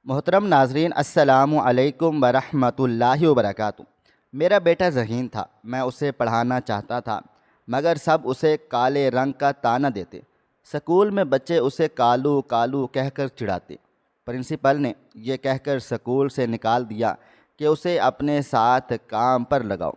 محترم ناظرین، السلام علیکم ورحمۃ اللہ وبرکاتہ۔ میرا بیٹا ذہین تھا، میں اسے پڑھانا چاہتا تھا مگر سب اسے کالے رنگ کا طعنہ دیتے۔ سکول میں بچے اسے کالو کالو کہہ کر چڑھاتے۔ پرنسپل نے یہ کہہ کر سکول سے نکال دیا کہ اسے اپنے ساتھ کام پر لگاؤ،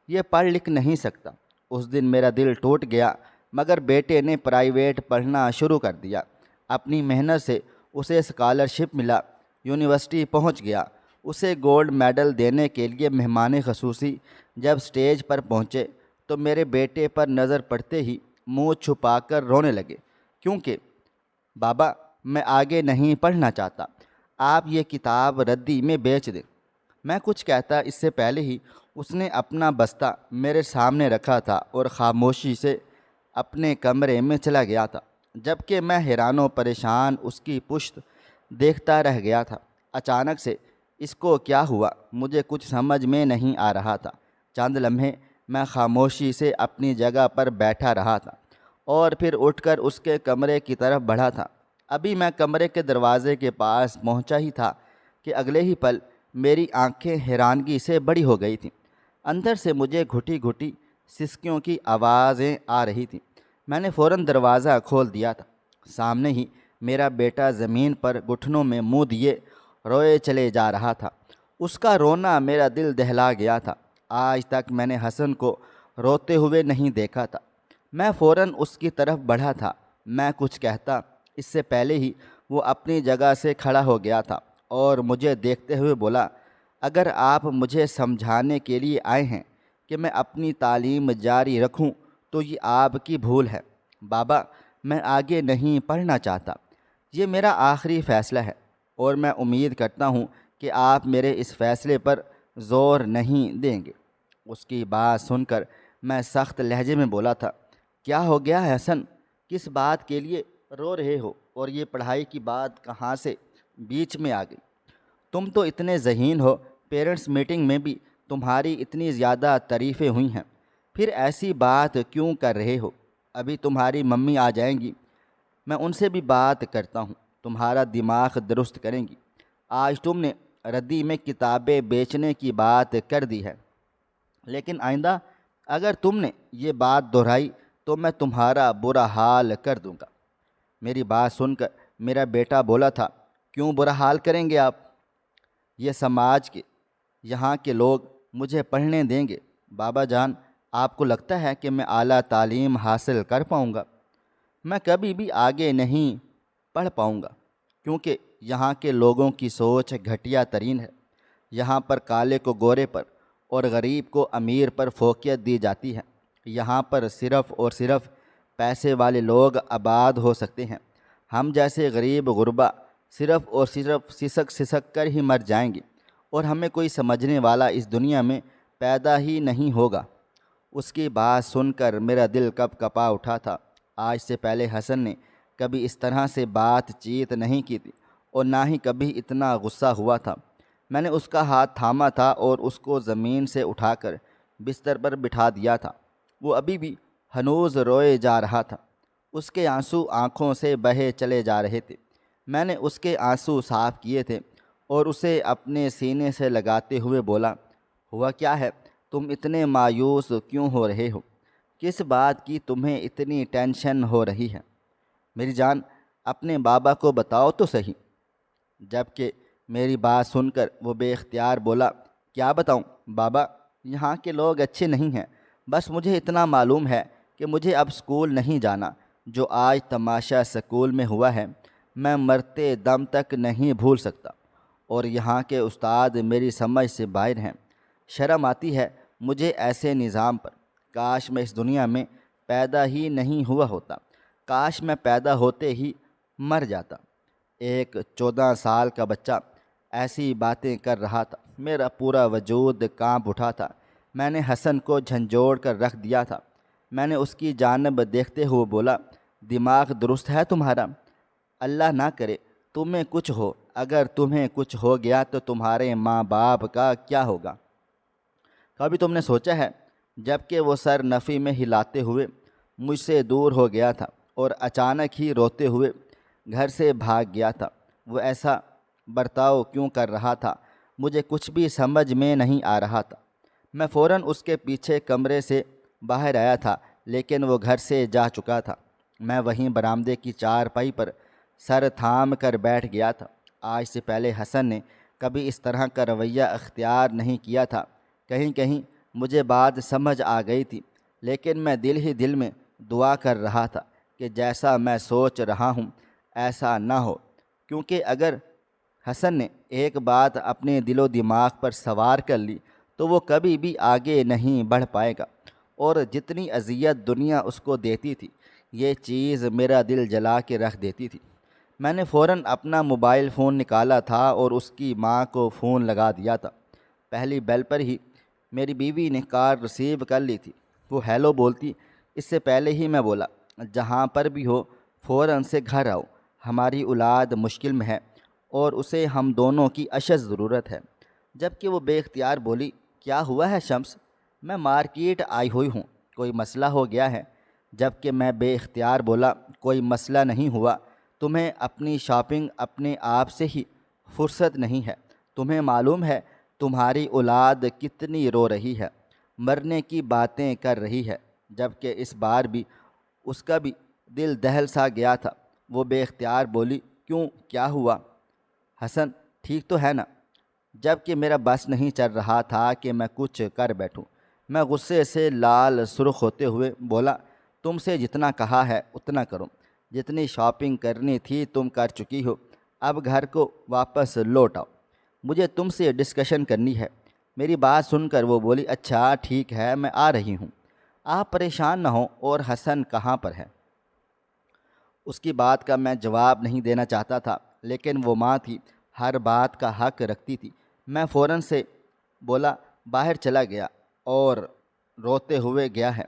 یہ پڑھ لکھ نہیں سکتا۔ اس دن میرا دل ٹوٹ گیا، مگر بیٹے نے پرائیویٹ پڑھنا شروع کر دیا۔ اپنی محنت سے اسے اسکالرشپ ملا، یونیورسٹی پہنچ گیا۔ اسے گولڈ میڈل دینے کے لیے مہمان خصوصی جب سٹیج پر پہنچے تو میرے بیٹے پر نظر پڑتے ہی منہ چھپا کر رونے لگے، کیونکہ بابا میں آگے نہیں پڑھنا چاہتا، آپ یہ کتاب ردی میں بیچ دیں۔ میں کچھ کہتا اس سے پہلے ہی اس نے اپنا بستہ میرے سامنے رکھا تھا اور خاموشی سے اپنے کمرے میں چلا گیا تھا، جبکہ میں حیران و پریشان اس کی پشت دیکھتا رہ گیا تھا۔ اچانک سے اس کو کیا ہوا مجھے کچھ سمجھ میں نہیں آ رہا تھا۔ چند لمحے میں خاموشی سے اپنی جگہ پر بیٹھا رہا تھا اور پھر اٹھ کر اس کے کمرے کی طرف بڑھا تھا۔ ابھی میں کمرے کے دروازے کے پاس پہنچا ہی تھا کہ اگلے ہی پل میری آنکھیں حیرانگی سے بڑی ہو گئی تھیں۔ اندر سے مجھے گھٹی گھٹی سسکیوں کی آوازیں آ رہی تھیں۔ میں نے فوراً دروازہ کھول دیا تھا۔ سامنے ہی میرا بیٹا زمین پر گھٹنوں میں منہ دیے روئے چلے جا رہا تھا۔ اس کا رونا میرا دل دہلا گیا تھا۔ آج تک میں نے حسن کو روتے ہوئے نہیں دیکھا تھا۔ میں فوراً اس کی طرف بڑھا تھا۔ میں کچھ کہتا اس سے پہلے ہی وہ اپنی جگہ سے کھڑا ہو گیا تھا اور مجھے دیکھتے ہوئے بولا، اگر آپ مجھے سمجھانے کے لیے آئے ہیں کہ میں اپنی تعلیم جاری رکھوں تو یہ آپ کی بھول ہے۔ بابا میں آگے نہیں پڑھنا چاہتا، یہ میرا آخری فیصلہ ہے اور میں امید کرتا ہوں کہ آپ میرے اس فیصلے پر زور نہیں دیں گے۔ اس کی بات سن کر میں سخت لہجے میں بولا تھا، کیا ہو گیا ہے حسن؟ کس بات کے لیے رو رہے ہو؟ اور یہ پڑھائی کی بات کہاں سے بیچ میں آ گئی؟ تم تو اتنے ذہین ہو، پیرنٹس میٹنگ میں بھی تمہاری اتنی زیادہ تعریفیں ہوئی ہیں، پھر ایسی بات کیوں کر رہے ہو؟ ابھی تمہاری ممی آ جائیں گی، میں ان سے بھی بات کرتا ہوں، تمہارا دماغ درست کریں گی۔ آج تم نے ردی میں کتابیں بیچنے کی بات کر دی ہے، لیکن آئندہ اگر تم نے یہ بات دہرائی تو میں تمہارا برا حال کر دوں گا۔ میری بات سن کر میرا بیٹا بولا تھا، کیوں برا حال کریں گے آپ؟ یہ سماج کے یہاں کے لوگ مجھے پڑھنے دیں گے؟ بابا جان، آپ کو لگتا ہے کہ میں اعلیٰ تعلیم حاصل کر پاؤں گا؟ میں کبھی بھی آگے نہیں پڑھ پاؤں گا، کیونکہ یہاں کے لوگوں کی سوچ گھٹیا ترین ہے۔ یہاں پر کالے کو گورے پر اور غریب کو امیر پر فوقیت دی جاتی ہے۔ یہاں پر صرف اور صرف پیسے والے لوگ آباد ہو سکتے ہیں۔ ہم جیسے غریب غربا صرف اور صرف سسک سسک کر ہی مر جائیں گے اور ہمیں کوئی سمجھنے والا اس دنیا میں پیدا ہی نہیں ہوگا۔ اس کی بات سن کر میرا دل کب کپا اٹھا تھا۔ آج سے پہلے حسن نے کبھی اس طرح سے بات چیت نہیں کی تھی اور نہ ہی کبھی اتنا غصہ ہوا تھا۔ میں نے اس کا ہاتھ تھاما تھا اور اس کو زمین سے اٹھا کر بستر پر بٹھا دیا تھا۔ وہ ابھی بھی ہنوز روئے جا رہا تھا، اس کے آنسو آنکھوں سے بہے چلے جا رہے تھے۔ میں نے اس کے آنسو صاف کیے تھے اور اسے اپنے سینے سے لگاتے ہوئے بولا، ہوا کیا ہے؟ تم اتنے مایوس کیوں ہو رہے ہو؟ کس بات کی تمہیں اتنی ٹینشن ہو رہی ہے؟ میری جان، اپنے بابا کو بتاؤ تو صحیح۔ جبکہ میری بات سن کر وہ بے اختیار بولا، کیا بتاؤں بابا؟ یہاں کے لوگ اچھے نہیں ہیں، بس مجھے اتنا معلوم ہے کہ مجھے اب سکول نہیں جانا۔ جو آج تماشا سکول میں ہوا ہے میں مرتے دم تک نہیں بھول سکتا، اور یہاں کے استاد میری سمجھ سے باہر ہیں۔ شرم آتی ہے مجھے ایسے نظام پر۔ کاش میں اس دنیا میں پیدا ہی نہیں ہوا ہوتا، کاش میں پیدا ہوتے ہی مر جاتا۔ ایک 14 سال کا بچہ ایسی باتیں کر رہا تھا، میرا پورا وجود کانپ اٹھا تھا۔ میں نے حسن کو جھنجھوڑ کر رکھ دیا تھا۔ میں نے اس کی جانب دیکھتے ہوئے بولا، دماغ درست ہے تمہارا؟ اللہ نہ کرے تمہیں کچھ ہو، اگر تمہیں کچھ ہو گیا تو تمہارے ماں باپ کا کیا ہوگا؟ کبھی تم نے سوچا ہے؟ جبکہ وہ سر نفی میں ہلاتے ہوئے مجھ سے دور ہو گیا تھا اور اچانک ہی روتے ہوئے گھر سے بھاگ گیا تھا۔ وہ ایسا برتاؤ کیوں کر رہا تھا مجھے کچھ بھی سمجھ میں نہیں آ رہا تھا۔ میں فوراً اس کے پیچھے کمرے سے باہر آیا تھا، لیکن وہ گھر سے جا چکا تھا۔ میں وہیں برآمدے کی چارپائی پر سر تھام کر بیٹھ گیا تھا۔ آج سے پہلے حسن نے کبھی اس طرح کا رویہ اختیار نہیں کیا تھا۔ کہیں کہیں مجھے بات سمجھ آ گئی تھی، لیکن میں دل ہی دل میں دعا کر رہا تھا کہ جیسا میں سوچ رہا ہوں ایسا نہ ہو، کیونکہ اگر حسن نے ایک بات اپنے دل و دماغ پر سوار کر لی تو وہ کبھی بھی آگے نہیں بڑھ پائے گا، اور جتنی اذیت دنیا اس کو دیتی تھی یہ چیز میرا دل جلا کے رکھ دیتی تھی۔ میں نے فوراً اپنا موبائل فون نکالا تھا اور اس کی ماں کو فون لگا دیا تھا۔ پہلی بیل پر ہی میری بیوی نے کال ریسیو کر لی تھی۔ وہ ہیلو بولتی اس سے پہلے ہی میں بولا، جہاں پر بھی ہو فوراً سے گھر آؤ، ہماری اولاد مشکل میں ہے اور اسے ہم دونوں کی اشد ضرورت ہے۔ جبکہ وہ بے اختیار بولی، کیا ہوا ہے شمس؟ میں مارکیٹ آئی ہوئی ہوں، کوئی مسئلہ ہو گیا ہے؟ جبکہ میں بے اختیار بولا، کوئی مسئلہ نہیں ہوا، تمہیں اپنی شاپنگ اپنے آپ سے ہی فرصت نہیں ہے۔ تمہیں معلوم ہے تمہاری اولاد کتنی رو رہی ہے، مرنے کی باتیں کر رہی ہے۔ جبکہ اس بار بھی اس کا بھی دل دہل سا گیا تھا۔ وہ بے اختیار بولی، کیوں، کیا ہوا؟ حسن ٹھیک تو ہے نا؟ جبکہ میرا بس نہیں چل رہا تھا کہ میں کچھ کر بیٹھوں۔ میں غصے سے لال سرخ ہوتے ہوئے بولا، تم سے جتنا کہا ہے اتنا کرو، جتنی شاپنگ کرنی تھی تم کر چکی ہو، اب گھر کو واپس لوٹ آؤ، مجھے تم سے ڈسکشن کرنی ہے۔ میری بات سن کر وہ بولی، اچھا ٹھیک ہے میں آ رہی ہوں، آپ پریشان نہ ہوں، اور حسن کہاں پر ہے؟ اس کی بات کا میں جواب نہیں دینا چاہتا تھا، لیکن وہ ماں تھی، ہر بات کا حق رکھتی تھی۔ میں فوراً سے بولا، باہر چلا گیا اور روتے ہوئے گیا ہے۔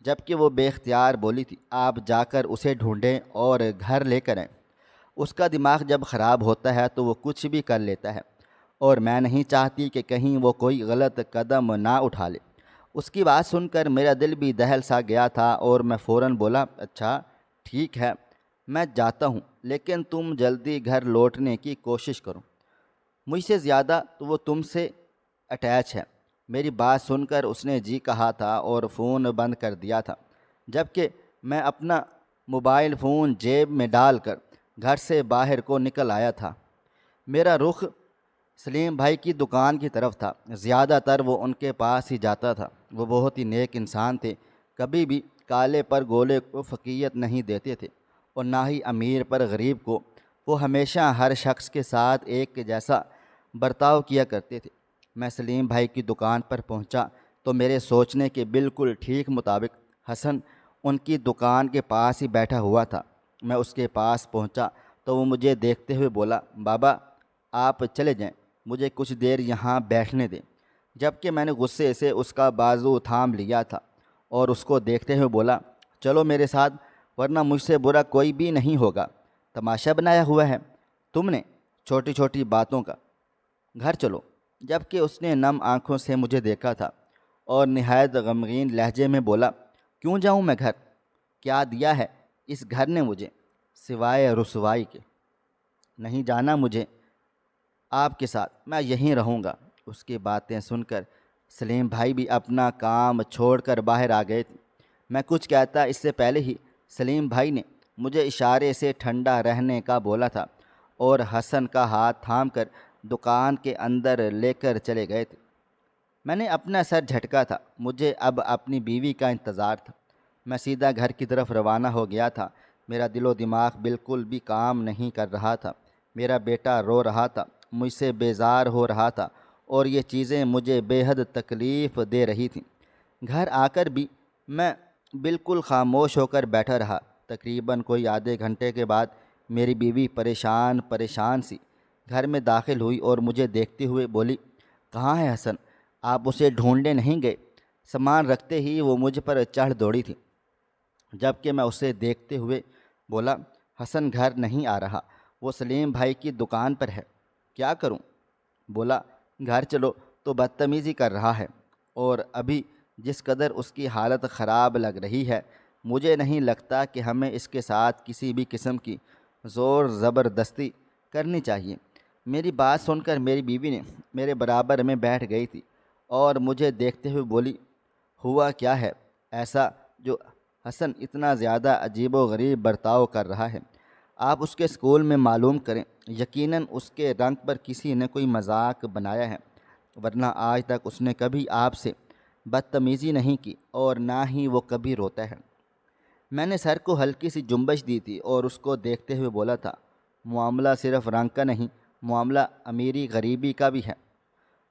جبکہ وہ بے اختیار بولی تھی، آپ جا کر اسے ڈھونڈیں اور گھر لے کر آئیں۔ اس کا دماغ جب خراب ہوتا ہے تو وہ کچھ بھی کر لیتا ہے، اور میں نہیں چاہتی کہ کہیں وہ کوئی غلط قدم نہ اٹھا لے۔ اس کی بات سن کر میرا دل بھی دہل سا گیا تھا اور میں فوراً بولا، اچھا ٹھیک ہے میں جاتا ہوں، لیکن تم جلدی گھر لوٹنے کی کوشش کرو، مجھ سے زیادہ تو وہ تم سے اٹیچ ہے۔ میری بات سن کر اس نے جی کہا تھا اور فون بند کر دیا تھا۔ جبکہ میں اپنا موبائل فون جیب میں ڈال کر گھر سے باہر کو نکل آیا تھا۔ میرا رخ سلیم بھائی کی دکان کی طرف تھا۔ زیادہ تر وہ ان کے پاس ہی جاتا تھا۔ وہ بہت ہی نیک انسان تھے، کبھی بھی کالے پر گولے کو فقیت نہیں دیتے تھے، اور نہ ہی امیر پر غریب کو۔ وہ ہمیشہ ہر شخص کے ساتھ ایک جیسا برتاؤ کیا کرتے تھے۔ میں سلیم بھائی کی دکان پر پہنچا تو میرے سوچنے کے بالکل ٹھیک مطابق حسن ان کی دکان کے پاس ہی بیٹھا ہوا تھا۔ میں اس کے پاس پہنچا تو وہ مجھے دیکھتے ہوئے بولا، بابا آپ چلے جائیں، مجھے کچھ دیر یہاں بیٹھنے دیں۔ جبکہ میں نے غصے سے اس کا بازو تھام لیا تھا اور اس کو دیکھتے ہوئے بولا، چلو میرے ساتھ، ورنہ مجھ سے برا کوئی بھی نہیں ہوگا۔ تماشا بنایا ہوا ہے تم نے چھوٹی چھوٹی باتوں کا، گھر چلو۔ جبکہ اس نے نم آنکھوں سے مجھے دیکھا تھا اور نہایت غمگین لہجے میں بولا، کیوں جاؤں میں گھر؟ کیا دیا ہے اس گھر نے مجھے سوائے رسوائی کے؟ نہیں جانا مجھے آپ کے ساتھ، میں یہیں رہوں گا۔ اس کی باتیں سن کر سلیم بھائی بھی اپنا کام چھوڑ کر باہر آ گئے تھے۔ میں کچھ کہتا اس سے پہلے ہی سلیم بھائی نے مجھے اشارے سے ٹھنڈا رہنے کا بولا تھا اور حسن کا ہاتھ تھام کر دکان کے اندر لے کر چلے گئے تھے۔ میں نے اپنا سر جھٹکا تھا، مجھے اب اپنی بیوی کا انتظار تھا۔ میں سیدھا گھر کی طرف روانہ ہو گیا تھا۔ میرا دل و دماغ بالکل بھی کام نہیں کر رہا تھا۔ میرا بیٹا رو رہا تھا، مجھ سے بیزار ہو رہا تھا، اور یہ چیزیں مجھے بے حد تکلیف دے رہی تھیں۔ گھر آ کر بھی میں بالکل خاموش ہو کر بیٹھا رہا۔ تقریباً کوئی آدھے گھنٹے کے بعد میری بیوی پریشان سی گھر میں داخل ہوئی اور مجھے دیکھتے ہوئے بولی، کہاں ہے حسن؟ آپ اسے ڈھونڈنے نہیں گئے؟ سامان رکھتے ہی وہ مجھ پر چڑھ دوڑی تھی۔ جبکہ میں اسے دیکھتے ہوئے بولا، حسن گھر نہیں آ رہا، وہ سلیم بھائی کی دکان پر ہے۔ کیا کروں؟ بولا، گھر چلو تو بدتمیزی کر رہا ہے، اور ابھی جس قدر اس کی حالت خراب لگ رہی ہے، مجھے نہیں لگتا کہ ہمیں اس کے ساتھ کسی بھی قسم کی زور زبردستی کرنی چاہیے۔ میری بات سن کر میری بیوی نے میرے برابر میں بیٹھ گئی تھی اور مجھے دیکھتے ہوئے بولی، ہوا کیا ہے ایسا جو حسن اتنا زیادہ عجیب و غریب برتاؤ کر رہا ہے؟ آپ اس کے اسکول میں معلوم کریں، یقیناً اس کے رنگ پر کسی نے کوئی مذاق بنایا ہے، ورنہ آج تک اس نے کبھی آپ سے بدتمیزی نہیں کی اور نہ ہی وہ کبھی روتا ہے۔ میں نے سر کو ہلکی سی جنبش دی تھی اور اس کو دیکھتے ہوئے بولا تھا، معاملہ صرف رنگ کا نہیں، معاملہ امیری غریبی کا بھی ہے۔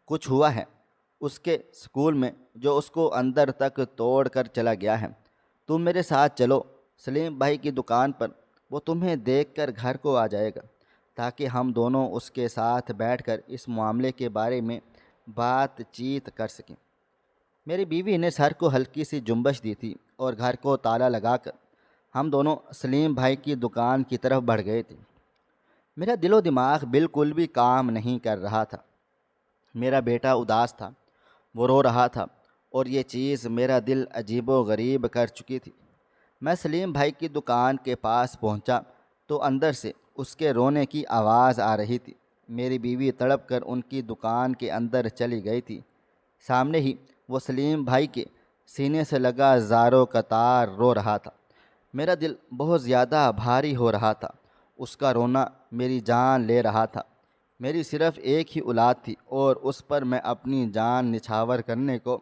کچھ ہوا ہے اس کے اسکول میں جو اس کو اندر تک توڑ کر چلا گیا ہے۔ تم میرے ساتھ چلو سلیم بھائی کی دکان پر، وہ تمہیں دیکھ کر گھر کو آ جائے گا، تاکہ ہم دونوں اس کے ساتھ بیٹھ کر اس معاملے کے بارے میں بات چیت کر سکیں۔ میری بیوی نے سر کو ہلکی سی جنبش دی تھی اور گھر کو تالا لگا کر ہم دونوں سلیم بھائی کی دکان کی طرف بڑھ گئے تھے۔ میرا دل و دماغ بالکل بھی کام نہیں کر رہا تھا۔ میرا بیٹا اداس تھا، وہ رو رہا تھا اور یہ چیز میرا دل عجیب و غریب کر چکی تھی۔ میں سلیم بھائی کی دکان کے پاس پہنچا تو اندر سے اس کے رونے کی آواز آ رہی تھی۔ میری بیوی تڑپ کر ان کی دکان کے اندر چلی گئی تھی۔ سامنے ہی وہ سلیم بھائی کے سینے سے لگا زاروں قطار رو رہا تھا۔ میرا دل بہت زیادہ بھاری ہو رہا تھا۔ اس کا رونا میری جان لے رہا تھا۔ میری صرف ایک ہی اولاد تھی اور اس پر میں اپنی جان نچھاور کرنے کو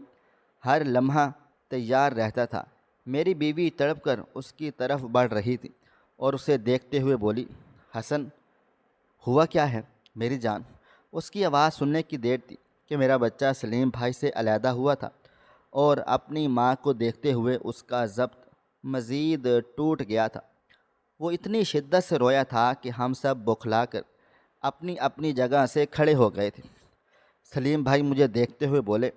ہر لمحہ تیار رہتا تھا۔ میری بیوی تڑپ کر اس کی طرف بڑھ رہی تھی اور اسے دیکھتے ہوئے بولی، حسن ہوا کیا ہے میری جان؟ اس کی آواز سننے کی دیر تھی کہ میرا بچہ سلیم بھائی سے علیحدہ ہوا تھا اور اپنی ماں کو دیکھتے ہوئے اس کا ضبط مزید ٹوٹ گیا تھا۔ وہ اتنی شدت سے رویا تھا کہ ہم سب بوکھلا کر اپنی اپنی جگہ سے کھڑے ہو گئے تھے۔ سلیم بھائی مجھے دیکھتے ہوئے بولے،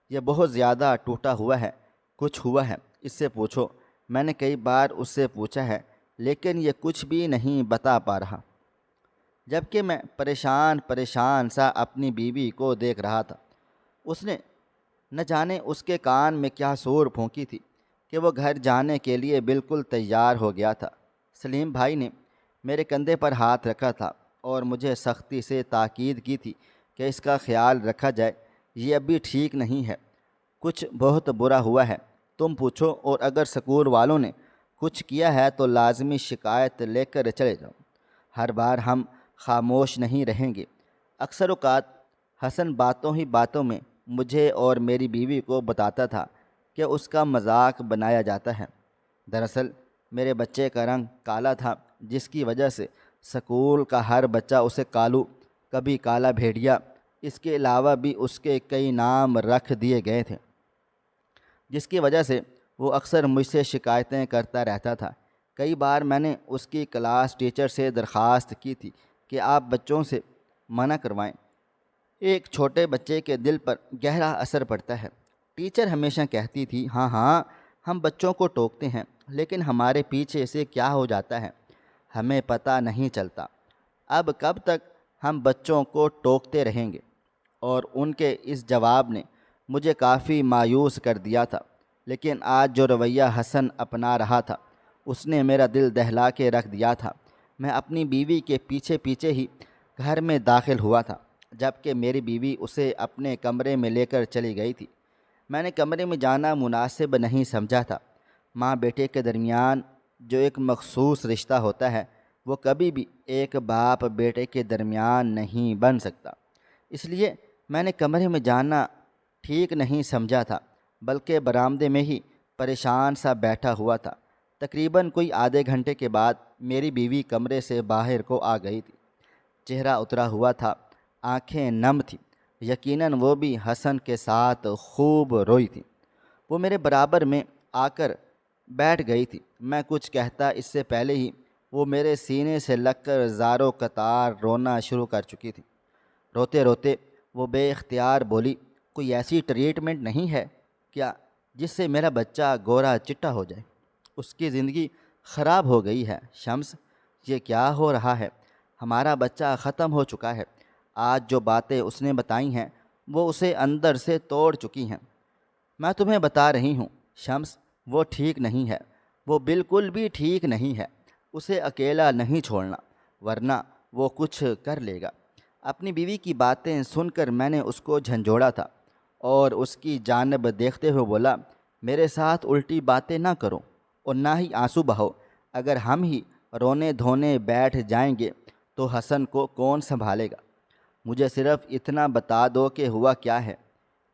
یہ بہت زیادہ ٹوٹا ہوا ہے، کچھ ہوا ہے اس سے پوچھو۔ میں نے کئی بار اس سے پوچھا ہے لیکن یہ کچھ بھی نہیں بتا پا رہا۔ جبکہ میں پریشان پریشان سا اپنی بیوی کو دیکھ رہا تھا۔ اس نے نہ جانے اس کے کان میں کیا سور پھونکی تھی کہ وہ گھر جانے کے لیے بالکل تیار ہو گیا تھا۔ سلیم بھائی نے میرے کندھے پر ہاتھ رکھا تھا اور مجھے سختی سے تاکید کی تھی کہ اس کا خیال رکھا جائے، یہ ابھی ٹھیک نہیں ہے، کچھ بہت برا ہوا ہے، تم پوچھو اور اگر سکول والوں نے کچھ کیا ہے تو لازمی شکایت لے کر چلے جاؤ۔ ہر بار ہم خاموش نہیں رہیں گے۔ اکثر اوقات حسن باتوں ہی باتوں میں مجھے اور میری بیوی کو بتاتا تھا کہ اس کا مذاق بنایا جاتا ہے۔ دراصل میرے بچے کا رنگ کالا تھا، جس کی وجہ سے سکول کا ہر بچہ اسے کالو، کبھی کالا بھیڑیا، اس کے علاوہ بھی اس کے کئی نام رکھ دیے گئے تھے، جس کی وجہ سے وہ اکثر مجھ سے شکایتیں کرتا رہتا تھا۔ کئی بار میں نے اس کی کلاس ٹیچر سے درخواست کی تھی کہ آپ بچوں سے منع کروائیں، ایک چھوٹے بچے کے دل پر گہرا اثر پڑتا ہے۔ ٹیچر ہمیشہ کہتی تھی، ہاں ہاں ہم بچوں کو ٹوکتے ہیں لیکن ہمارے پیچھے سے کیا ہو جاتا ہے ہمیں پتہ نہیں چلتا۔ اب کب تک ہم بچوں کو ٹوکتے رہیں گے؟ اور ان کے اس جواب نے مجھے کافی مایوس کر دیا تھا۔ لیکن آج جو رویہ حسن اپنا رہا تھا اس نے میرا دل دہلا کے رکھ دیا تھا۔ میں اپنی بیوی کے پیچھے پیچھے ہی گھر میں داخل ہوا تھا، جبکہ میری بیوی اسے اپنے کمرے میں لے کر چلی گئی تھی۔ میں نے کمرے میں جانا مناسب نہیں سمجھا تھا۔ ماں بیٹے کے درمیان جو ایک مخصوص رشتہ ہوتا ہے وہ کبھی بھی ایک باپ بیٹے کے درمیان نہیں بن سکتا۔ اس لیے میں نے کمرے میں جانا ٹھیک نہیں سمجھا تھا، بلکہ برآمدے میں ہی پریشان سا بیٹھا ہوا تھا۔ تقریباً کوئی آدھے گھنٹے کے بعد میری بیوی کمرے سے باہر کو آ گئی تھی۔ چہرہ اترا ہوا تھا، آنکھیں نم تھیں، یقیناً وہ بھی حسن کے ساتھ خوب روئی تھی۔ وہ میرے برابر میں آ کر بیٹھ گئی تھی۔ میں کچھ کہتا اس سے پہلے ہی وہ میرے سینے سے لگ کر زاروں قطار رونا شروع کر چکی تھی۔ روتے روتے وہ بے اختیار بولی، کوئی ایسی ٹریٹمنٹ نہیں ہے کیا جس سے میرا بچہ گورا چٹا ہو جائے؟ اس کی زندگی خراب ہو گئی ہے شمس، یہ کیا ہو رہا ہے؟ ہمارا بچہ ختم ہو چکا ہے۔ آج جو باتیں اس نے بتائی ہیں وہ اسے اندر سے توڑ چکی ہیں۔ میں تمہیں بتا رہی ہوں شمس، وہ ٹھیک نہیں ہے، وہ بالکل بھی ٹھیک نہیں ہے۔ اسے اکیلا نہیں چھوڑنا ورنہ وہ کچھ کر لے گا۔ اپنی بیوی کی باتیں سن کر میں نے اس کو جھنجھوڑا تھا اور اس کی جانب دیکھتے ہوئے بولا، میرے ساتھ الٹی باتیں نہ کرو اور نہ ہی آنسو بہو۔ اگر ہم ہی رونے دھونے بیٹھ جائیں گے تو حسن کو کون سنبھالے گا؟ مجھے صرف اتنا بتا دو کہ ہوا کیا ہے۔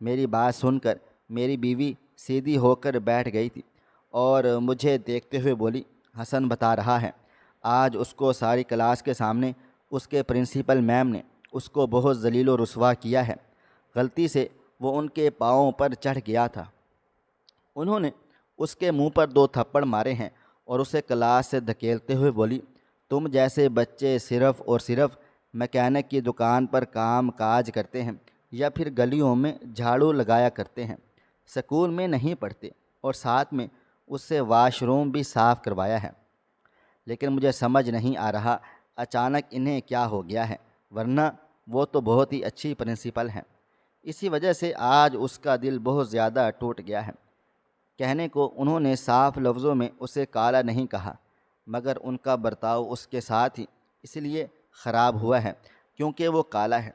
میری بات سن کر میری بیوی سیدھی ہو کر بیٹھ گئی تھی اور مجھے دیکھتے ہوئے بولی، حسن بتا رہا ہے، آج اس کو ساری کلاس کے سامنے اس کے پرنسپل میم نے اس کو بہت ذلیل و رسوا کیا ہے۔ غلطی سے وہ ان کے پاؤں پر چڑھ گیا تھا، انہوں نے اس کے منہ پر 2 تھپڑ مارے ہیں اور اسے کلاس سے دھکیلتے ہوئے بولی، تم جیسے بچے صرف اور صرف میکینک کی دکان پر کام کاج کرتے ہیں یا پھر گلیوں میں جھاڑو لگایا کرتے ہیں، سکول میں نہیں پڑھتے اور ساتھ میں اس سے واش روم بھی صاف کروایا ہے۔ لیکن مجھے سمجھ نہیں آ رہا اچانک انہیں کیا ہو گیا ہے، ورنہ وہ تو بہت ہی اچھی پرنسپل ہیں۔ اسی وجہ سے آج اس کا دل بہت زیادہ ٹوٹ گیا ہے۔ کہنے کو انہوں نے صاف لفظوں میں اسے کالا نہیں کہا، مگر ان کا برتاؤ اس کے ساتھ ہی اس لیے خراب ہوا ہے کیونکہ وہ کالا ہے۔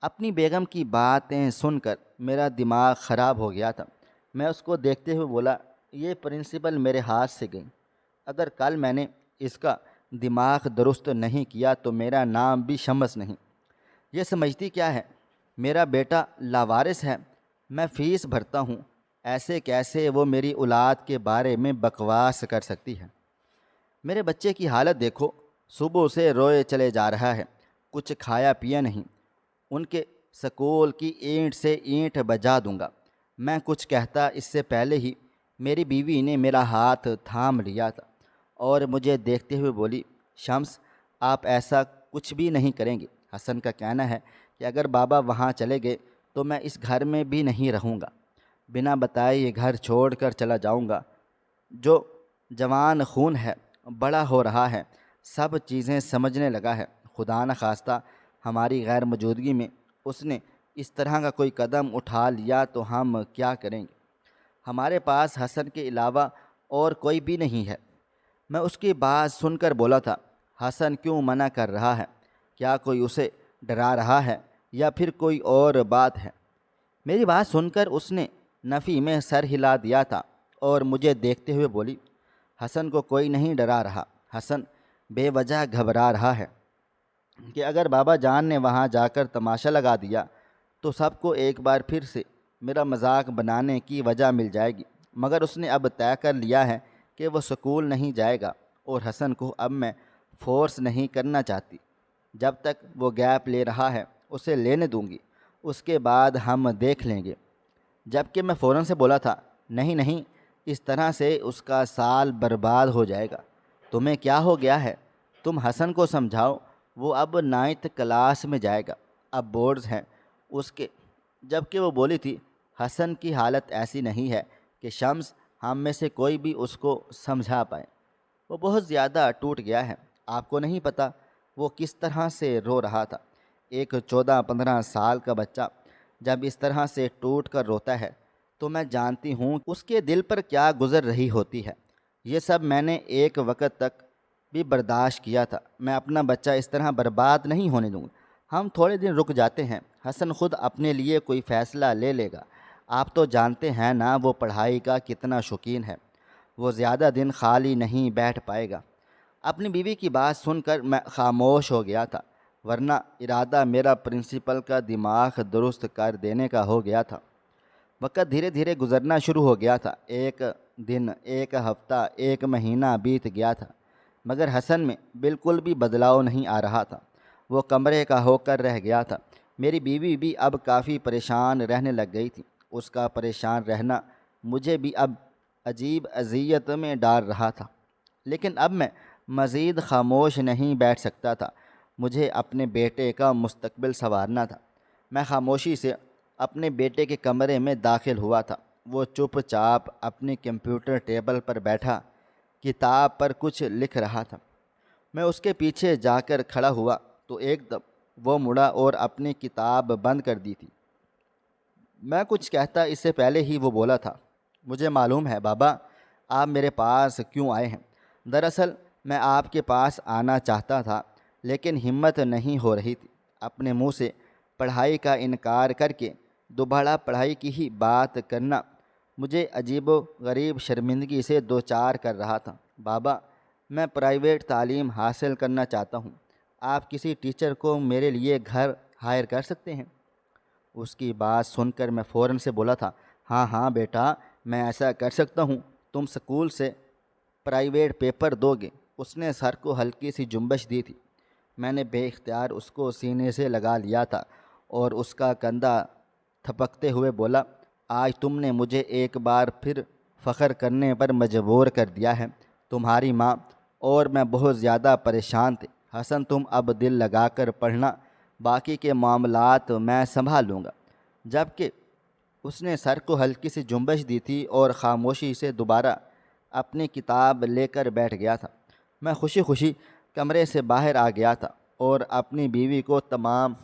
اپنی بیگم کی باتیں سن کر میرا دماغ خراب ہو گیا تھا۔ میں اس کو دیکھتے ہوئے بولا، یہ پرنسپل میرے ہاتھ سے گئی، اگر کل میں نے اس کا دماغ درست نہیں کیا تو میرا نام بھی شمس نہیں۔ یہ سمجھتی کیا ہے میرا بیٹا لاوارث ہے؟ میں فیس بھرتا ہوں، ایسے کیسے وہ میری اولاد کے بارے میں بکواس کر سکتی ہے؟ میرے بچے کی حالت دیکھو، صبح سے روئے چلے جا رہا ہے، کچھ کھایا پیا نہیں۔ ان کے سکول کی اینٹ سے اینٹ بجا دوں گا۔ میں کچھ کہتا اس سے پہلے ہی میری بیوی نے میرا ہاتھ تھام لیا تھا اور مجھے دیکھتے ہوئے بولی، شمس آپ ایسا کچھ بھی نہیں کریں گے۔ حسن کا کہنا ہے کہ اگر بابا وہاں چلے گئے تو میں اس گھر میں بھی نہیں رہوں گا، بنا بتائے یہ گھر چھوڑ کر چلا جاؤں گا۔ جو جوان خون ہے، بڑا ہو رہا ہے، سب چیزیں سمجھنے لگا ہے، خدا نخواستہ ہماری غیر موجودگی میں اس نے اس طرح کا کوئی قدم اٹھا لیا تو ہم کیا کریں گے؟ ہمارے پاس حسن کے علاوہ اور کوئی بھی نہیں ہے۔ میں اس کی بات سن کر بولا تھا، حسن کیوں منع کر رہا ہے؟ کیا کوئی اسے ڈرا رہا ہے یا پھر کوئی اور بات ہے؟ میری بات سن کر اس نے نفی میں سر ہلا دیا تھا اور مجھے دیکھتے ہوئے بولی، حسن کو کوئی نہیں ڈرا رہا، حسن بے وجہ گھبرا رہا ہے کہ اگر بابا جان نے وہاں جا کر تماشا لگا دیا تو سب کو ایک بار پھر سے میرا مذاق بنانے کی وجہ مل جائے گی۔ مگر اس نے اب طے کر لیا ہے کہ وہ سکول نہیں جائے گا اور حسن کو اب میں فورس نہیں کرنا چاہتی۔ جب تک وہ گیپ لے رہا ہے اسے لینے دوں گی، اس کے بعد ہم دیکھ لیں گے۔ جبکہ میں فوراً سے بولا تھا، نہیں نہیں، اس طرح سے اس کا سال برباد ہو جائے گا۔ تمہیں کیا ہو گیا ہے؟ تم حسن کو سمجھاؤ، وہ اب 9th کلاس میں جائے گا، اب بورڈز ہیں اس کے۔ جبکہ وہ بولی تھی، حسن کی حالت ایسی نہیں ہے کہ شمس ہم میں سے کوئی بھی اس کو سمجھا پائے۔ وہ بہت زیادہ ٹوٹ گیا ہے، آپ کو نہیں پتہ وہ کس طرح سے رو رہا تھا۔ ایک 14-15 سال کا بچہ جب اس طرح سے ٹوٹ کر روتا ہے تو میں جانتی ہوں اس کے دل پر کیا گزر رہی ہوتی ہے۔ یہ سب میں نے ایک وقت تک بھی برداشت کیا تھا، میں اپنا بچہ اس طرح برباد نہیں ہونے دوں گا۔ ہم تھوڑے دن رک جاتے ہیں، حسن خود اپنے لیے کوئی فیصلہ لے لے گا۔ آپ تو جانتے ہیں نا وہ پڑھائی کا کتنا شوقین ہے، وہ زیادہ دن خالی نہیں بیٹھ پائے گا۔ اپنی بیوی کی بات سن کر میں خاموش ہو گیا تھا، ورنہ ارادہ میرا پرنسپل کا دماغ درست کر دینے کا ہو گیا تھا۔ وقت دھیرے دھیرے گزرنا شروع ہو گیا تھا، ایک دن، ایک ہفتہ، ایک مہینہ بیت گیا تھا، مگر حسن میں بالکل بھی بدلاؤ نہیں آ رہا تھا۔ وہ کمرے کا ہو کر رہ گیا تھا۔ میری بیوی بھی اب کافی پریشان رہنے لگ گئی تھی۔ اس کا پریشان رہنا مجھے بھی اب عجیب اذیت میں ڈال رہا تھا، لیکن اب میں مزید خاموش نہیں بیٹھ سکتا تھا۔ مجھے اپنے بیٹے کا مستقبل سنوارنا تھا۔ میں خاموشی سے اپنے بیٹے کے کمرے میں داخل ہوا تھا۔ وہ چپ چاپ اپنی کمپیوٹر ٹیبل پر بیٹھا کتاب پر کچھ لکھ رہا تھا۔ میں اس کے پیچھے جا کر کھڑا ہوا تو ایک دم وہ مڑا اور اپنی کتاب بند کر دی تھی۔ میں کچھ کہتا اس سے پہلے ہی وہ بولا تھا، مجھے معلوم ہے بابا آپ میرے پاس کیوں آئے ہیں۔ دراصل میں آپ کے پاس آنا چاہتا تھا لیکن ہمت نہیں ہو رہی تھی۔ اپنے منہ سے پڑھائی کا انکار کر کے دوبارہ پڑھائی کی ہی بات کرنا مجھے عجیب و غریب شرمندگی سے دوچار کر رہا تھا۔ بابا، میں پرائیویٹ تعلیم حاصل کرنا چاہتا ہوں، آپ کسی ٹیچر کو میرے لیے گھر ہائر کر سکتے ہیں؟ اس کی بات سن کر میں فوراً سے بولا تھا، ہاں ہاں بیٹا، میں ایسا کر سکتا ہوں، تم اسکول سے پرائیویٹ پیپر دو گے۔ اس نے سر کو ہلکی سی جنبش دی تھی۔ میں نے بے اختیار اس کو سینے سے لگا لیا تھا اور اس کا کندھا تھپکتے ہوئے بولا، آج تم نے مجھے ایک بار پھر فخر کرنے پر مجبور کر دیا ہے۔ تمہاری ماں اور میں بہت زیادہ پریشان تھے۔ حسن، تم اب دل لگا کر پڑھنا، باقی کے معاملات میں سنبھال لوں گا۔ جبکہ اس نے سر کو ہلکی سی جنبش دی تھی اور خاموشی سے دوبارہ اپنی کتاب لے کر بیٹھ گیا تھا۔ میں خوشی خوشی کمرے سے باہر آ گیا تھا اور اپنی بیوی کو تمام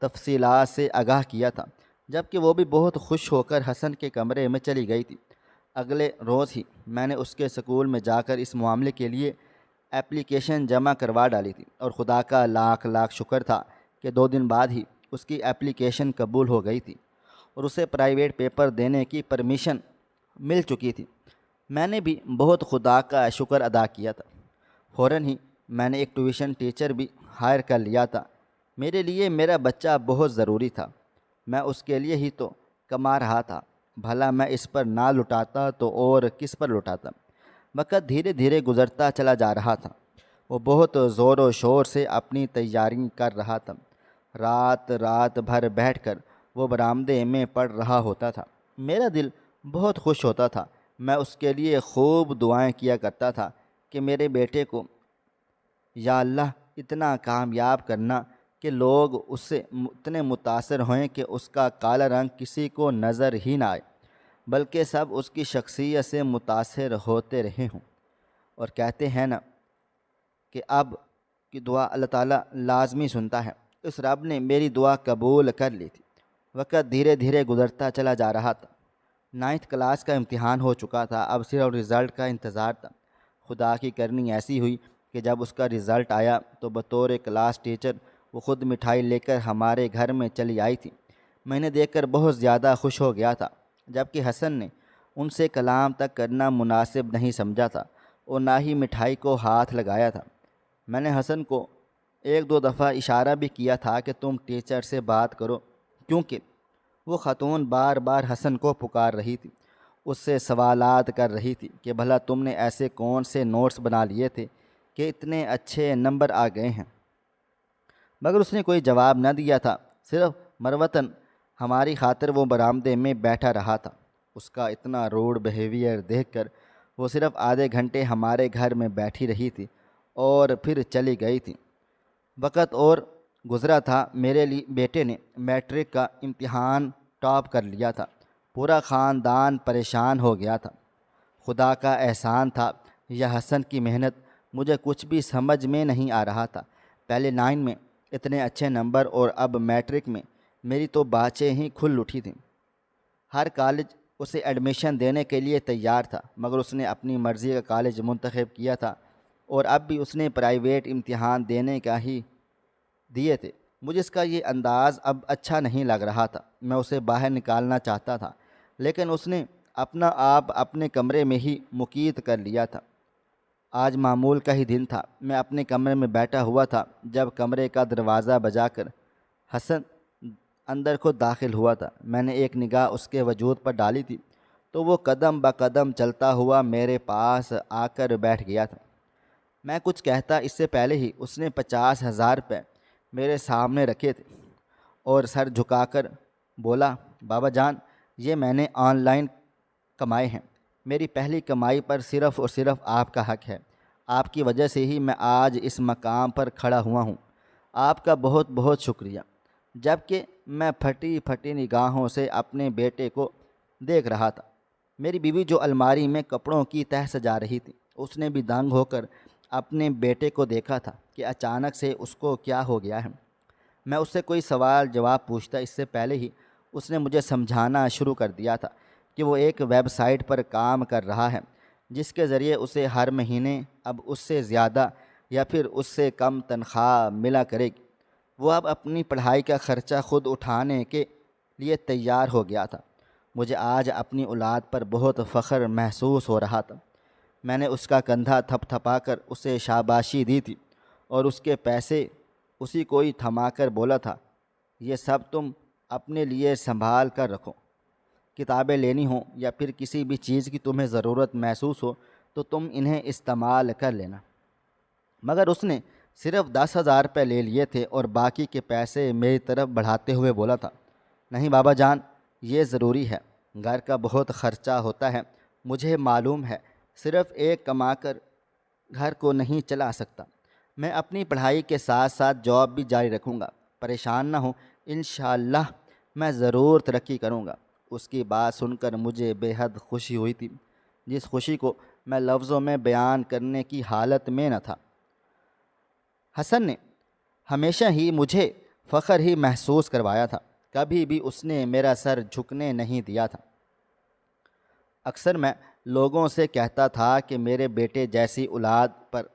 تفصیلات سے آگاہ کیا تھا، جبکہ وہ بھی بہت خوش ہو کر حسن کے کمرے میں چلی گئی تھی۔ اگلے روز ہی میں نے اس کے سکول میں جا کر اس معاملے کے لیے اپلیکیشن جمع کروا ڈالی تھی، اور خدا کا لاکھ لاکھ شکر تھا کہ 2 دن بعد ہی اس کی اپلیکیشن قبول ہو گئی تھی اور اسے پرائیویٹ پیپر دینے کی پرمیشن مل چکی تھی۔ میں نے بھی بہت خدا کا شکر ادا کیا تھا۔ فوراً ہی میں نے ایک ٹیوشن ٹیچر بھی ہائر کر لیا تھا۔ میرے لیے میرا بچہ بہت ضروری تھا، میں اس کے لیے ہی تو کما رہا تھا، بھلا میں اس پر نہ لٹاتا تو اور کس پر لٹاتا۔ وقت دھیرے دھیرے گزرتا چلا جا رہا تھا۔ وہ بہت زور و شور سے اپنی تیاری کر رہا تھا۔ رات بھر بیٹھ کر وہ برآمدے میں پڑھ رہا ہوتا تھا۔ میرا دل بہت خوش ہوتا تھا۔ میں اس کے لیے خوب دعائیں کیا کرتا تھا کہ میرے بیٹے کو یا اللہ اتنا کامیاب کرنا کہ لوگ اس سے اتنے متاثر ہوئیں کہ اس کا کالا رنگ کسی کو نظر ہی نہ آئے، بلکہ سب اس کی شخصیت سے متاثر ہوتے رہے ہوں۔ اور کہتے ہیں نا کہ اب کی دعا اللہ تعالیٰ لازمی سنتا ہے۔ اس رب نے میری دعا قبول کر لی تھی۔ وقت دھیرے دھیرے گزرتا چلا جا رہا تھا۔ 9th کلاس کا امتحان ہو چکا تھا، اب صرف رزلٹ کا انتظار تھا۔ خدا کی کرنی ایسی ہوئی کہ جب اس کا رزلٹ آیا تو بطور کلاس ٹیچر وہ خود مٹھائی لے کر ہمارے گھر میں چلی آئی تھی۔ میں نے دیکھ کر بہت زیادہ خوش ہو گیا تھا، جبکہ حسن نے ان سے کلام تک کرنا مناسب نہیں سمجھا تھا اور نہ ہی مٹھائی کو ہاتھ لگایا تھا۔ میں نے حسن کو 1-2 دفعہ اشارہ بھی کیا تھا کہ تم ٹیچر سے بات کرو، کیونکہ وہ خاتون بار بار حسن کو پکار رہی تھی، اس سے سوالات کر رہی تھی کہ بھلا تم نے ایسے کون سے نوٹس بنا لیے تھے کہ اتنے اچھے نمبر آ گئے ہیں، مگر اس نے کوئی جواب نہ دیا تھا۔ صرف مروتاً ہماری خاطر وہ برآمدے میں بیٹھا رہا تھا۔ اس کا اتنا روڈ بیہیویئر دیکھ کر وہ صرف آدھے گھنٹے ہمارے گھر میں بیٹھی رہی تھی اور پھر چلی گئی تھی۔ وقت اور گزرا تھا۔ میرے بیٹے نے میٹرک کا امتحان ٹاپ کر لیا تھا۔ پورا خاندان پریشان ہو گیا تھا۔ خدا کا احسان تھا یا حسن کی محنت، مجھے کچھ بھی سمجھ میں نہیں آ رہا تھا۔ پہلے 9 میں اتنے اچھے نمبر اور اب میٹرک میں میری تو باچیں ہی کھل اٹھی تھیں۔ ہر کالج اسے ایڈمیشن دینے کے لیے تیار تھا، مگر اس نے اپنی مرضی کا کالج منتخب کیا تھا اور اب بھی اس نے پرائیویٹ امتحان دینے کا ہی دیے تھے۔ مجھے اس کا یہ انداز اب اچھا نہیں لگ رہا تھا۔ میں اسے باہر نکالنا چاہتا تھا، لیکن اس نے اپنا آپ اپنے کمرے میں ہی مقید کر لیا تھا۔ آج معمول کا ہی دن تھا۔ میں اپنے کمرے میں بیٹھا ہوا تھا جب کمرے کا دروازہ بجا کر حسن اندر کو داخل ہوا تھا۔ میں نے ایک نگاہ اس کے وجود پر ڈالی تھی تو وہ قدم بقدم چلتا ہوا میرے پاس آ کر بیٹھ گیا تھا۔ میں کچھ کہتا اس سے پہلے ہی اس نے 50,000 روپے میرے سامنے رکھے تھے اور سر جھکا کر بولا، بابا جان، یہ میں نے آن لائن کمائے ہیں۔ میری پہلی کمائی پر صرف اور صرف آپ کا حق ہے۔ آپ کی وجہ سے ہی میں آج اس مقام پر کھڑا ہوا ہوں۔ آپ کا بہت بہت شکریہ۔ جبکہ میں پھٹی پھٹی نگاہوں سے اپنے بیٹے کو دیکھ رہا تھا۔ میری بیوی جو الماری میں کپڑوں کی تہہ سجا رہی تھی، اس نے بھی دنگ ہو کر اپنے بیٹے کو دیکھا تھا کہ اچانک سے اس کو کیا ہو گیا ہے۔ میں اس سے کوئی سوال جواب پوچھتا اس سے پہلے ہی اس نے مجھے سمجھانا شروع کر دیا تھا کہ وہ ایک ویب سائٹ پر کام کر رہا ہے جس کے ذریعے اسے ہر مہینے اب اس سے زیادہ یا پھر اس سے کم تنخواہ ملا کرے گی۔ وہ اب اپنی پڑھائی کا خرچہ خود اٹھانے کے لیے تیار ہو گیا تھا۔ مجھے آج اپنی اولاد پر بہت فخر محسوس ہو رہا تھا۔ میں نے اس کا کندھا تھپ تھپا کر اسے شاباشی دی تھی اور اس کے پیسے اسی کو ہی تھما کر بولا تھا، یہ سب تم اپنے لیے سنبھال کر رکھو۔ کتابیں لینی ہوں یا پھر کسی بھی چیز کی تمہیں ضرورت محسوس ہو تو تم انہیں استعمال کر لینا۔ مگر اس نے صرف 10,000 روپے لے لیے تھے اور باقی کے پیسے میری طرف بڑھاتے ہوئے بولا تھا، نہیں بابا جان، یہ ضروری ہے، گھر کا بہت خرچہ ہوتا ہے، مجھے معلوم ہے، صرف ایک کما کر گھر کو نہیں چلا سکتا، میں اپنی پڑھائی کے ساتھ ساتھ جاب بھی جاری رکھوں گا، پریشان نہ ہوں، انشاءاللہ میں ضرور ترقی کروں گا۔ اس کی بات سن کر مجھے بے حد خوشی ہوئی تھی، جس خوشی کو میں لفظوں میں بیان کرنے کی حالت میں نہ تھا۔ حسن نے ہمیشہ ہی مجھے فخر ہی محسوس کروایا تھا، کبھی بھی اس نے میرا سر جھکنے نہیں دیا تھا۔ اکثر میں لوگوں سے کہتا تھا کہ میرے بیٹے جیسی اولاد پر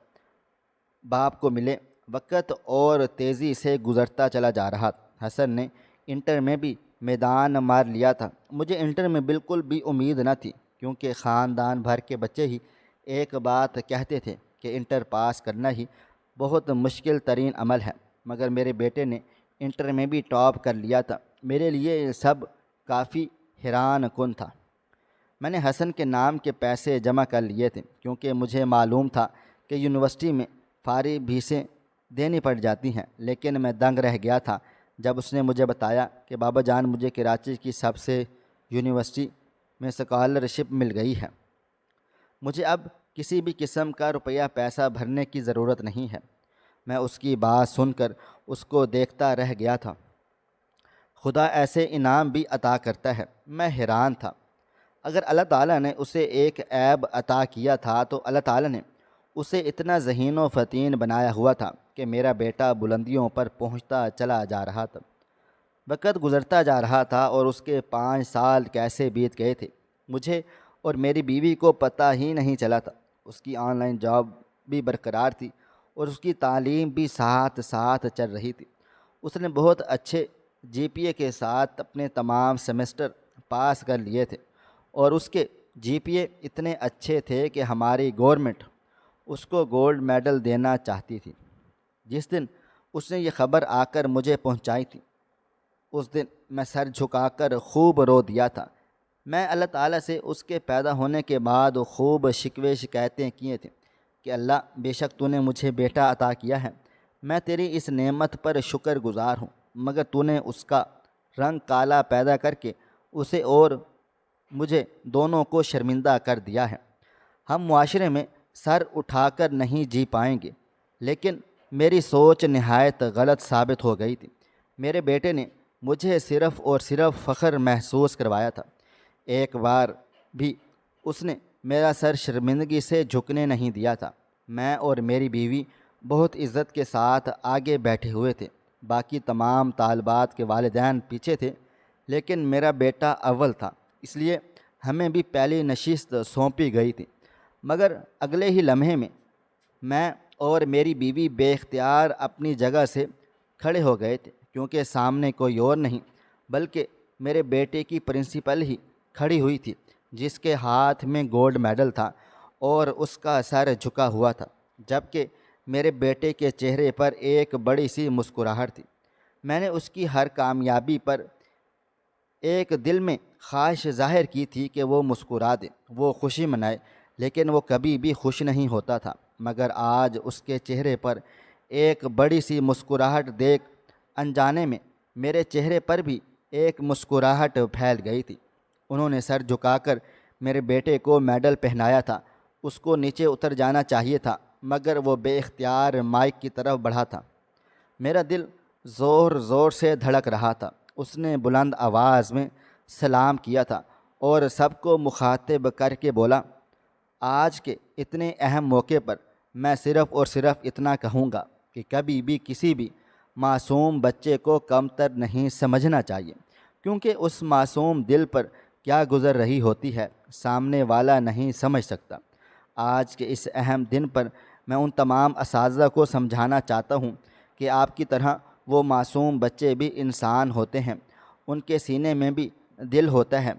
باپ کو ملے۔ وقت اور تیزی سے گزرتا چلا جا رہا تھا۔ حسن نے انٹر میں بھی میدان مار لیا تھا۔ مجھے انٹر میں بالکل بھی امید نہ تھی، کیونکہ خاندان بھر کے بچے ہی ایک بات کہتے تھے کہ انٹر پاس کرنا ہی بہت مشکل ترین عمل ہے، مگر میرے بیٹے نے انٹر میں بھی ٹاپ کر لیا تھا۔ میرے لیے یہ سب کافی حیران کن تھا۔ میں نے حسن کے نام کے پیسے جمع کر لیے تھے، کیونکہ مجھے معلوم تھا کہ یونیورسٹی میں فارغ فیسیں دینی پڑ جاتی ہیں، لیکن میں دنگ رہ گیا تھا جب اس نے مجھے بتایا کہ بابا جان، مجھے کراچی کی سب سے یونیورسٹی میں اسکالرشپ مل گئی ہے، مجھے اب کسی بھی قسم کا روپیہ پیسہ بھرنے کی ضرورت نہیں ہے۔ میں اس کی بات سن کر اس کو دیکھتا رہ گیا تھا۔ خدا ایسے انعام بھی عطا کرتا ہے، میں حیران تھا۔ اگر اللہ تعالیٰ نے اسے ایک عیب عطا کیا تھا تو اللہ تعالیٰ نے اسے اتنا ذہین و فطین بنایا ہوا تھا کہ میرا بیٹا بلندیوں پر پہنچتا چلا جا رہا تھا۔ وقت گزرتا جا رہا تھا اور اس کے 5 سال کیسے بیت گئے تھے، مجھے اور میری بیوی کو پتہ ہی نہیں چلا تھا۔ اس کی آن لائن جاب بھی برقرار تھی اور اس کی تعلیم بھی ساتھ ساتھ چل رہی تھی۔ اس نے بہت اچھے GPA کے ساتھ اپنے تمام سیمسٹر پاس کر لیے تھے اور اس کے GPA اتنے اچھے تھے کہ ہماری گورنمنٹ اس کو گولڈ میڈل دینا چاہتی تھی۔ جس دن اس نے یہ خبر آ کر مجھے پہنچائی تھی، اس دن میں سر جھکا کر خوب رو دیا تھا۔ میں اللہ تعالیٰ سے اس کے پیدا ہونے کے بعد خوب شکوے شکایتیں کیے تھے کہ اللہ، بے شک تو نے مجھے بیٹا عطا کیا ہے، میں تیری اس نعمت پر شکر گزار ہوں، مگر تو نے اس کا رنگ کالا پیدا کر کے اسے اور مجھے دونوں کو شرمندہ کر دیا ہے۔ ہم معاشرے میں سر اٹھا کر نہیں جی پائیں گے، لیکن میری سوچ نہایت غلط ثابت ہو گئی تھی۔ میرے بیٹے نے مجھے صرف اور صرف فخر محسوس کروایا تھا۔ ایک بار بھی اس نے میرا سر شرمندگی سے جھکنے نہیں دیا تھا۔ میں اور میری بیوی بہت عزت کے ساتھ آگے بیٹھے ہوئے تھے، باقی تمام طالبات کے والدین پیچھے تھے، لیکن میرا بیٹا اول تھا، اس لیے ہمیں بھی پہلی نشست سونپی گئی تھی۔ مگر اگلے ہی لمحے میں میں اور میری بیوی بے اختیار اپنی جگہ سے کھڑے ہو گئے تھے، کیونکہ سامنے کوئی اور نہیں بلکہ میرے بیٹے کی پرنسپل ہی کھڑی ہوئی تھی، جس کے ہاتھ میں گولڈ میڈل تھا اور اس کا سر جھکا ہوا تھا، جبکہ میرے بیٹے کے چہرے پر ایک بڑی سی مسکراہٹ تھی۔ میں نے اس کی ہر کامیابی پر ایک دل میں خواہش ظاہر کی تھی کہ وہ مسکرا دے، وہ خوشی منائے، لیکن وہ کبھی بھی خوش نہیں ہوتا تھا۔ مگر آج اس کے چہرے پر ایک بڑی سی مسکراہٹ دیکھ انجانے میں میرے چہرے پر بھی ایک مسکراہٹ پھیل گئی تھی۔ انہوں نے سر جھکا کر میرے بیٹے کو میڈل پہنایا تھا۔ اس کو نیچے اتر جانا چاہیے تھا، مگر وہ بے اختیار مائک کی طرف بڑھا تھا۔ میرا دل زور زور سے دھڑک رہا تھا۔ اس نے بلند آواز میں سلام کیا تھا اور سب کو مخاطب کر کے بولا، آج کے اتنے اہم موقع پر میں صرف اور صرف اتنا کہوں گا کہ کبھی بھی کسی بھی معصوم بچے کو کمتر نہیں سمجھنا چاہیے، کیونکہ اس معصوم دل پر کیا گزر رہی ہوتی ہے سامنے والا نہیں سمجھ سکتا۔ آج کے اس اہم دن پر میں ان تمام اساتذہ کو سمجھانا چاہتا ہوں کہ آپ کی طرح وہ معصوم بچے بھی انسان ہوتے ہیں، ان کے سینے میں بھی دل ہوتا ہے،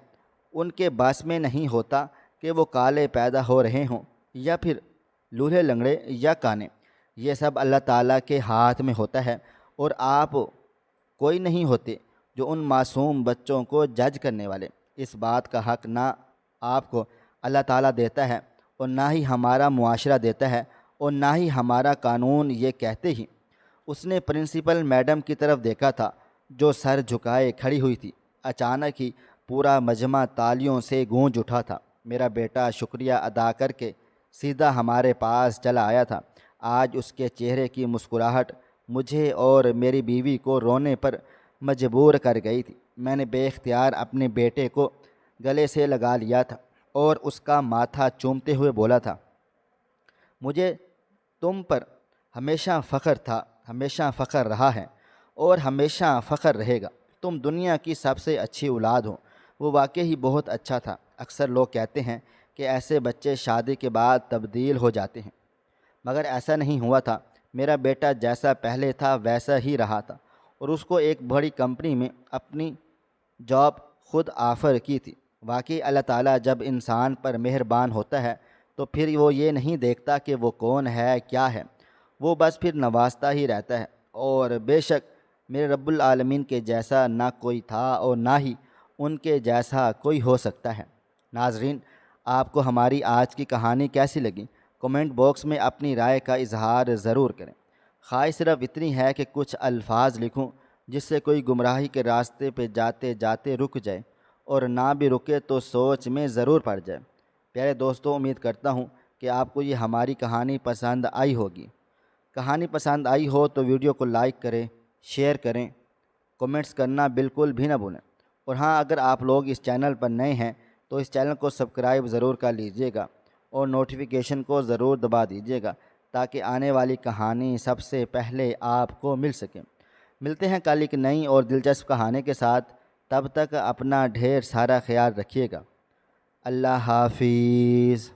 ان کے بس میں نہیں ہوتا کہ وہ کالے پیدا ہو رہے ہوں یا پھر لولہے لنگڑے یا کانے۔ یہ سب اللہ تعالیٰ کے ہاتھ میں ہوتا ہے، اور آپ کوئی نہیں ہوتے جو ان معصوم بچوں کو جج کرنے والے۔ اس بات کا حق نہ آپ کو اللہ تعالیٰ دیتا ہے، اور نہ ہی ہمارا معاشرہ دیتا ہے، اور نہ ہی ہمارا قانون یہ کہتے ہی۔ اس نے پرنسپل میڈم کی طرف دیکھا تھا جو سر جھکائے کھڑی ہوئی تھی۔ اچانک ہی پورا مجمع تالیوں سے گونج اٹھا تھا۔ میرا بیٹا شکریہ ادا کر کے سیدھا ہمارے پاس چلا آیا تھا۔ آج اس کے چہرے کی مسکراہٹ مجھے اور میری بیوی کو رونے پر مجبور کر گئی تھی۔ میں نے بے اختیار اپنے بیٹے کو گلے سے لگا لیا تھا اور اس کا ماتھا چومتے ہوئے بولا تھا، مجھے تم پر ہمیشہ فخر تھا، ہمیشہ فخر رہا ہے اور ہمیشہ فخر رہے گا۔ تم دنیا کی سب سے اچھی اولاد ہو۔ وہ واقعی بہت اچھا تھا۔ اکثر لوگ کہتے ہیں کہ ایسے بچے شادی کے بعد تبدیل ہو جاتے ہیں، مگر ایسا نہیں ہوا تھا۔ میرا بیٹا جیسا پہلے تھا ویسا ہی رہا تھا، اور اس کو ایک بڑی کمپنی میں اپنی جاب خود آفر کی تھی۔ واقعی اللہ تعالیٰ جب انسان پر مہربان ہوتا ہے تو پھر وہ یہ نہیں دیکھتا کہ وہ کون ہے کیا ہے، وہ بس پھر نوازتا ہی رہتا ہے۔ اور بے شک میرے رب العالمین کے جیسا نہ کوئی تھا اور نہ ہی ان کے جیسا کوئی ہو سکتا ہے۔ ناظرین، آپ کو ہماری آج کی کہانی کیسی لگی؟ کمنٹ باکس میں اپنی رائے کا اظہار ضرور کریں۔ خواہش صرف اتنی ہے کہ کچھ الفاظ لکھوں جس سے کوئی گمراہی کے راستے پہ جاتے جاتے رک جائے، اور نہ بھی رکے تو سوچ میں ضرور پڑ جائے۔ پیارے دوستوں، امید کرتا ہوں کہ آپ کو یہ ہماری کہانی پسند آئی ہوگی۔ کہانی پسند آئی ہو تو ویڈیو کو لائک کریں، شیئر کریں، کمنٹس کرنا بالکل بھی نہ بھولیں۔ اور ہاں، اگر آپ لوگ اس چینل پر نئے ہیں تو اس چینل کو سبسکرائب ضرور کر لیجئے گا اور نوٹیفیکیشن کو ضرور دبا دیجئے گا تاکہ آنے والی کہانی سب سے پہلے آپ کو مل سکے۔ ملتے ہیں کل ایک نئی اور دلچسپ کہانی کے ساتھ۔ تب تک اپنا ڈھیر سارا خیال رکھیے گا۔ اللہ حافظ۔